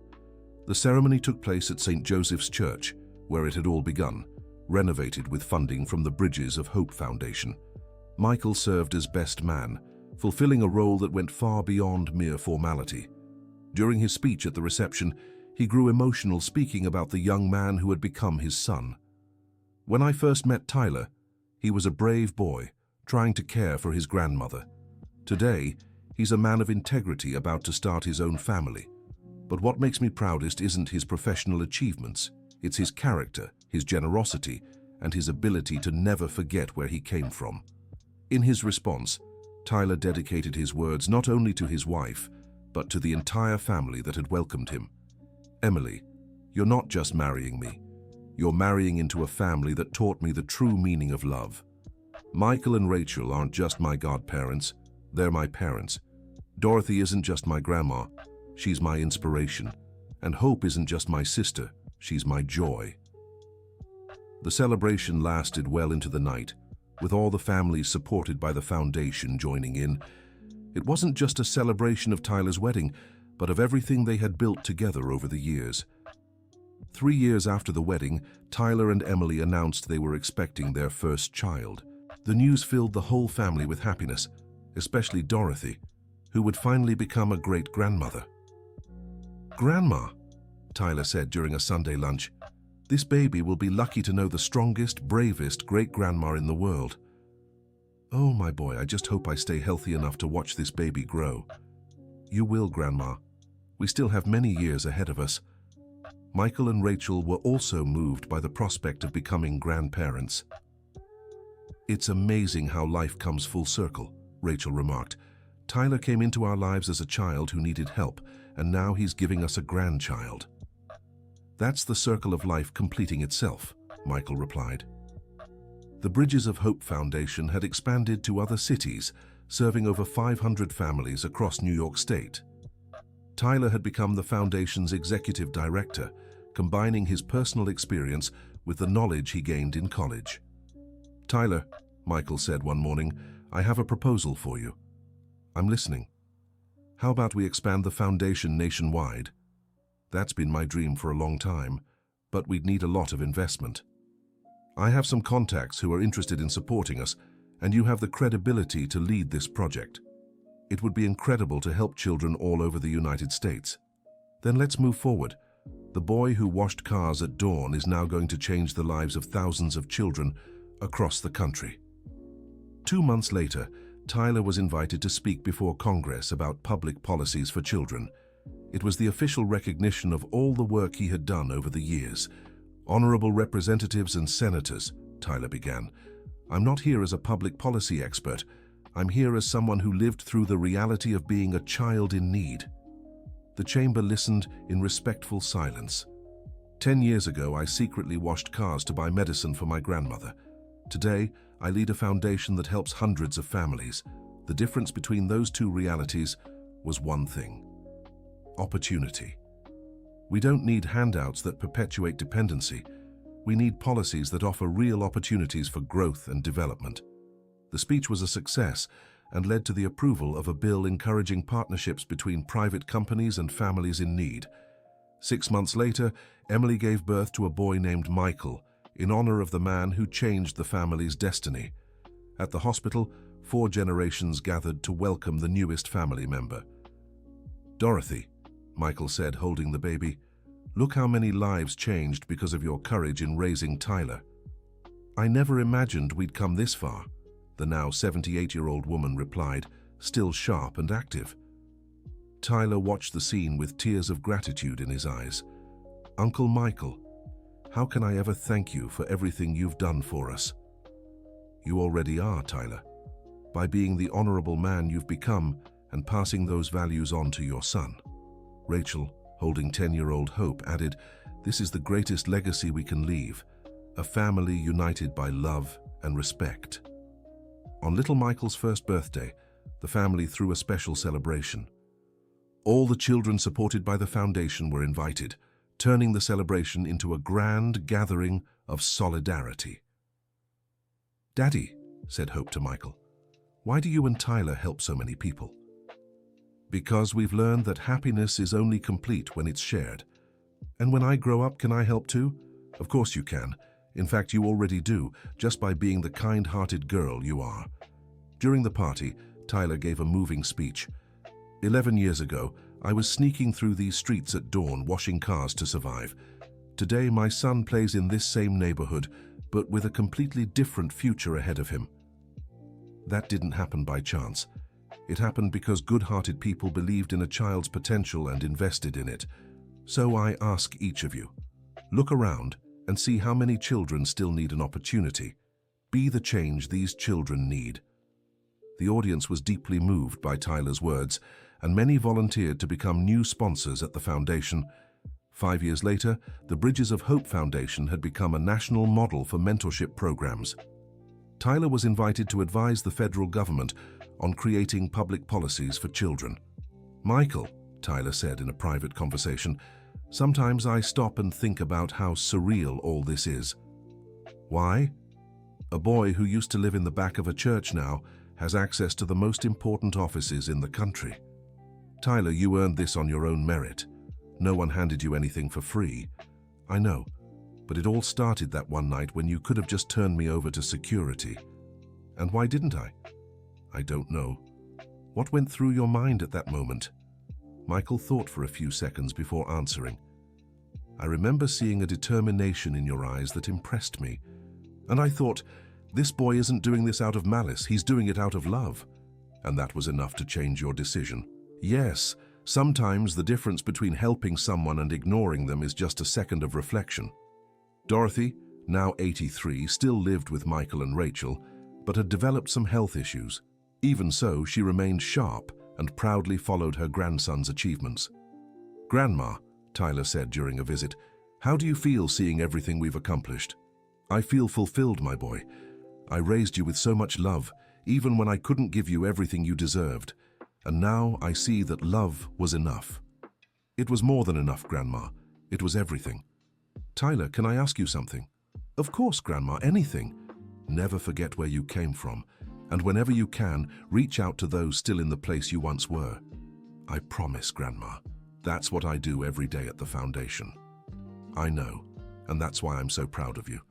The ceremony took place at St. Joseph's Church, where it had all begun, renovated with funding from the Bridges of Hope Foundation. Michael served as best man, fulfilling a role that went far beyond mere formality. During his speech at the reception, he grew emotional speaking about the young man who had become his son. "When I first met Tyler, he was a brave boy, trying to care for his grandmother. Today, he's a man of integrity about to start his own family. But what makes me proudest isn't his professional achievements, it's his character, his generosity, and his ability to never forget where he came from." In his response, Tyler dedicated his words not only to his wife, but to the entire family that had welcomed him. "Emily, you're not just marrying me. You're marrying into a family that taught me the true meaning of love. Michael and Rachel aren't just my godparents, they're my parents. Dorothy isn't just my grandma, she's my inspiration. And Hope isn't just my sister, she's my joy." The celebration lasted well into the night, with all the families supported by the foundation joining in. It wasn't just a celebration of Tyler's wedding, but of everything they had built together over the years. 3 years after the wedding, Tyler and Emily announced they were expecting their first child. The news filled the whole family with happiness, especially Dorothy, who would finally become a great-grandmother. "Grandma," Tyler said during a Sunday lunch, "this baby will be lucky to know the strongest, bravest great-grandma in the world." "Oh, my boy, I just hope I stay healthy enough to watch this baby grow." "You will, Grandma. We still have many years ahead of us." Michael and Rachel were also moved by the prospect of becoming grandparents. "It's amazing how life comes full circle," Rachel remarked. "Tyler came into our lives as a child who needed help, and now he's giving us a grandchild." "That's the circle of life completing itself," Michael replied. The Bridges of Hope Foundation had expanded to other cities, serving over 500 families across New York State. Tyler had become the foundation's executive director, combining his personal experience with the knowledge he gained in college. "Tyler," Michael said one morning, "I have a proposal for you." "I'm listening." "How about we expand the foundation nationwide?" "That's been my dream for a long time, but we'd need a lot of investment." "I have some contacts who are interested in supporting us, and you have the credibility to lead this project. It would be incredible to help children all over the United States." "Then let's move forward. The boy who washed cars at dawn is now going to change the lives of thousands of children across the country." 2 months later, Tyler was invited to speak before Congress about public policies for children. It was the official recognition of all the work he had done over the years. "Honorable representatives and senators," Tyler began, "I'm not here as a public policy expert. I'm here as someone who lived through the reality of being a child in need." The chamber listened in respectful silence. 10 years ago, I secretly washed cars to buy medicine for my grandmother. Today, I lead a foundation that helps hundreds of families. The difference between those two realities was one thing: opportunity. We don't need handouts that perpetuate dependency. We need policies that offer real opportunities for growth and development. The speech was a success and led to the approval of a bill encouraging partnerships between private companies and families in need. 6 months later, Emily gave birth to a boy named Michael, in honor of the man who changed the family's destiny. At the hospital, 4 generations gathered to welcome the newest family member. "Dorothy," Michael said, holding the baby, "look how many lives changed because of your courage in raising Tyler." "I never imagined we'd come this far," the now 78-year-old woman replied, still sharp and active. Tyler watched the scene with tears of gratitude in his eyes. "Uncle Michael, how can I ever thank you for everything you've done for us?" "You already are, Tyler, by being the honorable man you've become and passing those values on to your son." Rachel, holding 10-year-old Hope, added, "This is the greatest legacy we can leave, a family united by love and respect." On little Michael's first birthday, the family threw a special celebration. All the children supported by the foundation were invited, turning the celebration into a grand gathering of solidarity. "Daddy," said Hope to Michael, "why do you and Tyler help so many people?" "Because we've learned that happiness is only complete when it's shared. And when I grow up, can I help too?" "Of course you can. In fact, you already do, just by being the kind-hearted girl you are." During the party, Tyler gave a moving speech. 11 years ago, I was sneaking through these streets at dawn, washing cars to survive. Today, my son plays in this same neighborhood, but with a completely different future ahead of him. That didn't happen by chance. It happened because good-hearted people believed in a child's potential and invested in it. So I ask each of you, look around and see how many children still need an opportunity. Be the change these children need. The audience was deeply moved by Tyler's words, and many volunteered to become new sponsors at the foundation. 5 years later, the Bridges of Hope Foundation had become a national model for mentorship programs. Tyler was invited to advise the federal government on creating public policies for children. "Michael," Tyler said in a private conversation, "sometimes I stop and think about how surreal all this is." "Why?" "A boy who used to live in the back of a church now has access to the most important offices in the country." "Tyler, you earned this on your own merit. No one handed you anything for free." "I know, but it all started that one night when you could have just turned me over to security." "And why didn't I?" "I don't know. What went through your mind at that moment?" Michael thought for a few seconds before answering. "I remember seeing a determination in your eyes that impressed me. And I thought, this boy isn't doing this out of malice, he's doing it out of love. And that was enough to change your decision." "Yes, sometimes the difference between helping someone and ignoring them is just a second of reflection." Dorothy, now 83, still lived with Michael and Rachel, but had developed some health issues. Even so, she remained sharp and proudly followed her grandson's achievements. "Grandma," Tyler said during a visit, "how do you feel seeing everything we've accomplished?" "I feel fulfilled, my boy. I raised you with so much love, even when I couldn't give you everything you deserved. And now I see that love was enough." "It was more than enough, Grandma. It was everything." "Tyler, can I ask you something?" "Of course, Grandma, anything." "Never forget where you came from, and whenever you can, reach out to those still in the place you once were." "I promise, Grandma. That's what I do every day at the foundation." "I know, and that's why I'm so proud of you."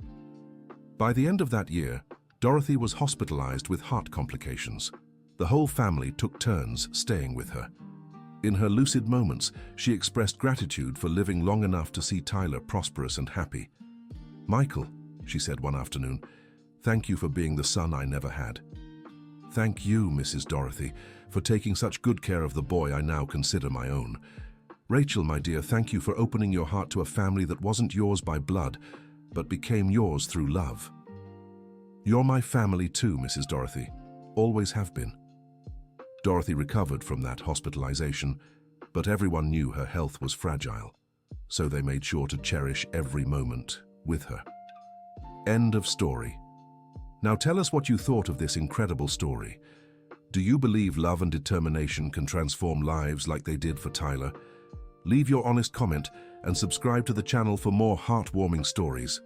By the end of that year, Dorothy was hospitalized with heart complications. The whole family took turns staying with her. In her lucid moments, she expressed gratitude for living long enough to see Tyler prosperous and happy. "Michael," she said one afternoon, "thank you for being the son I never had." "Thank you, Mrs. Dorothy, for taking such good care of the boy I now consider my own. Rachel, my dear, thank you for opening your heart to a family that wasn't yours by blood, but became yours through love. You're my family too, Mrs. Dorothy. Always have been." Dorothy recovered from that hospitalization, but everyone knew her health was fragile, so they made sure to cherish every moment with her. End of story. Now tell us what you thought of this incredible story. Do you believe love and determination can transform lives like they did for Tyler? Leave your honest comment and subscribe to the channel for more heartwarming stories.